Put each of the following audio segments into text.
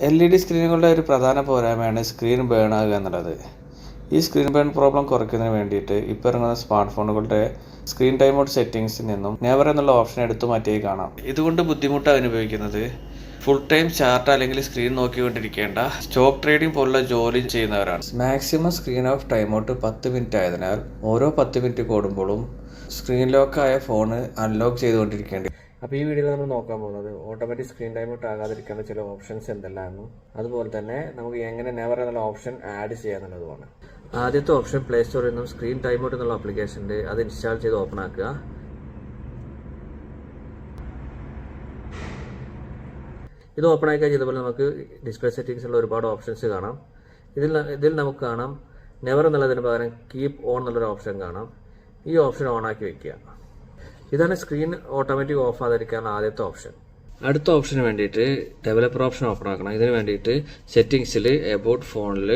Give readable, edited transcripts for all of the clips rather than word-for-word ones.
LED സ്ക്രീനുകളുടെ ഒരു പ്രധാന പോരായ്മയാണ് സ്ക്രീൻ ബേൺ ആകുക എന്നുള്ളത്. ഈ സ്ക്രീൻ ബേൺ പ്രോബ്ലം കുറയ്ക്കുന്നതിന് വേണ്ടിയിട്ട് ഇപ്പോൾ ഇറങ്ങുന്ന സ്മാർട്ട് ഫോണുകളുടെ സ്ക്രീൻ ടൈം ഔട്ട് സെറ്റിംഗ്സിൽ നിന്നും നെവർ എന്നുള്ള ഓപ്ഷൻ എടുത്തു മാറ്റിയായി കാണാം. ഇതുകൊണ്ട് ബുദ്ധിമുട്ട് അനുഭവിക്കുന്നത് ഫുൾ ടൈം ചാർട്ട് അല്ലെങ്കിൽ സ്ക്രീൻ നോക്കിക്കൊണ്ടിരിക്കേണ്ട സ്റ്റോക്ക് ട്രേഡിംഗ് പോലുള്ള ജോലി ചെയ്യുന്നവരാണ്. Maximum screen off time out 10 minute ആയതിനാൽ ഓരോ 10 മിനിറ്റ് കൂടുമ്പോഴും സ്ക്രീൻ ലോക്കായ ഫോൺ അൺലോക്ക് ചെയ്തുകൊണ്ടിരിക്കേണ്ടി. അപ്പോൾ ഈ വീഡിയോയിൽ നമ്മൾ നോക്കാൻ പോകുന്നത് ഓട്ടോമാറ്റിക് സ്ക്രീൻ ടൈം ഔട്ട് ആകാതിരിക്കേണ്ട ചില ഓപ്ഷൻസ് എന്തെല്ലാമെന്നും അതുപോലെ തന്നെ നമുക്ക് എങ്ങനെ നെവർ എന്നുള്ള ഓപ്ഷൻ ആഡ് ചെയ്യാന്നുള്ളതുമാണ്. ആദ്യത്തെ ഓപ്ഷൻ പ്ലേ സ്റ്റോറിൽ നിന്നും സ്ക്രീൻ ടൈം ഔട്ട് എന്നുള്ള ആപ്ലിക്കേഷൻ ഉണ്ട്, അത് ഇൻസ്റ്റാൾ ചെയ്ത് ഓപ്പൺ ആക്കുക. ഇത് ഓപ്പൺ ആക്കിയാൽ ചെയ്തപോലെ നമുക്ക് ഡിസ്പ്ലേ സെറ്റിംഗ്സിലുള്ള ഒരുപാട് ഓപ്ഷൻസ് കാണാം. ഇതിൽ നമുക്ക് കാണാം നെവർ എന്നുള്ളതിന് പകരം കീപ്പ് ഓൺ എന്നുള്ളൊരു ഓപ്ഷൻ കാണാം. ഈ ഓപ്ഷൻ ഓൺ ആക്കി വെക്കുക. ഇതാണ് സ്ക്രീൻ ഓട്ടോമാറ്റിക് ഓഫ് ആകാതിരിക്കാനുള്ള ആദ്യത്തെ ഓപ്ഷൻ. അടുത്ത ഓപ്ഷന് വേണ്ടിയിട്ട് ഡെവലപ്പർ ഓപ്ഷൻ ഓപ്പൺ ആക്കണം. ഇതിന് വേണ്ടിയിട്ട് സെറ്റിംഗ്സിൽ എബൌട്ട് ഫോണിൽ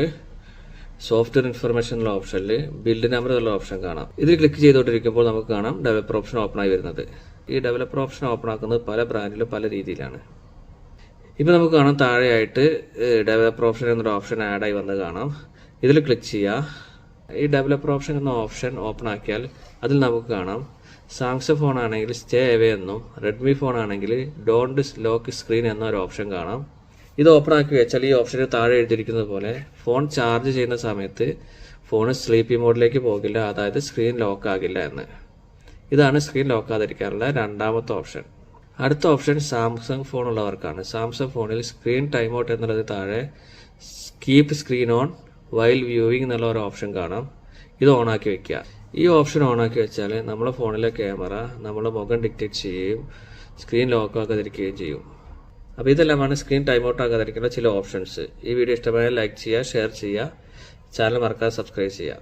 സോഫ്റ്റ്വെയർ ഇൻഫർമേഷൻ എന്നുള്ള ഓപ്ഷനിൽ ബിൽഡ് നമ്പർ എന്നുള്ള ഓപ്ഷൻ കാണാം. ഇതിൽ ക്ലിക്ക് ചെയ്തുകൊണ്ടിരിക്കുമ്പോൾ നമുക്ക് കാണാം ഡെവലപ്പർ ഓപ്ഷൻ ഓപ്പൺ ആയി വരുന്നത്. ഈ ഡെവലപ്പർ ഓപ്ഷൻ ഓപ്പൺ ആക്കുന്നത് പല ബ്രാൻഡിലും പല രീതിയിലാണ്. ഇപ്പോൾ നമുക്ക് കാണാം താഴെയായിട്ട് ഡെവലപ്പർ ഓപ്ഷൻ എന്നൊരു ഓപ്ഷൻ ആഡായി വന്ന് കാണാം. ഇതിൽ ക്ലിക്ക് ചെയ്യുക. ഈ ഡെവലപ്പർ ഓപ്ഷൻ എന്ന ഓപ്ഷൻ ഓപ്പൺ ആക്കിയാൽ അതിൽ നമുക്ക് കാണാം സാംസങ് ഫോൺ ആണെങ്കിൽ സ്റ്റേ അവേ എന്നും റെഡ്മി ഫോൺ ആണെങ്കിൽ ഡോണ്ട് ലോക്ക് സ്ക്രീൻ എന്നൊരു ഓപ്ഷൻ കാണാം. ഇത് ഓപ്പൺ ആക്കി വെച്ചാൽ ഈ ഓപ്ഷനിൽ താഴെ എഴുതിയിരിക്കുന്നത് പോലെ ഫോൺ ചാർജ് ചെയ്യുന്ന സമയത്ത് ഫോൺ സ്ലീപ്പി മോഡിലേക്ക് പോകില്ല, അതായത് സ്ക്രീൻ ലോക്ക് ആകില്ല എന്ന്. ഇതാണ് സ്ക്രീൻ ലോക്ക് ആകാതിരിക്കാനുള്ള രണ്ടാമത്തെ ഓപ്ഷൻ. അടുത്ത ഓപ്ഷൻ സാംസങ് ഫോൺ ഉള്ളവർക്കാണ്. സാംസങ് ഫോണിൽ സ്ക്രീൻ ടൈം ഔട്ട് എന്നുള്ളത് താഴെ keep screen on while viewing എന്നുള്ള ഒരു ഓപ്ഷൻ കാണാം. ഇത് ഓണാക്കി വെക്കുക. ഈ ഓപ്ഷൻ ഓണാക്കി വെച്ചാൽ നമ്മുടെ ഫോണിലെ ക്യാമറ നമ്മുടെ മുഖം ഡിറ്റക്ട് ചെയ്യുകയും സ്ക്രീൻ ലോക്ക് ആക്കാതിരിക്കുകയും ചെയ്യും. അപ്പോൾ ഇതെല്ലാമാണ് സ്ക്രീൻ ടൈം ഔട്ട് ആകാതിരിക്കുന്ന ചില ഓപ്ഷൻസ്. ഈ വീഡിയോ ഇഷ്ടമായാൽ ലൈക്ക് ചെയ്യുക, ഷെയർ ചെയ്യുക, ചാനൽ മറക്കാതെ സബ്സ്ക്രൈബ് ചെയ്യുക.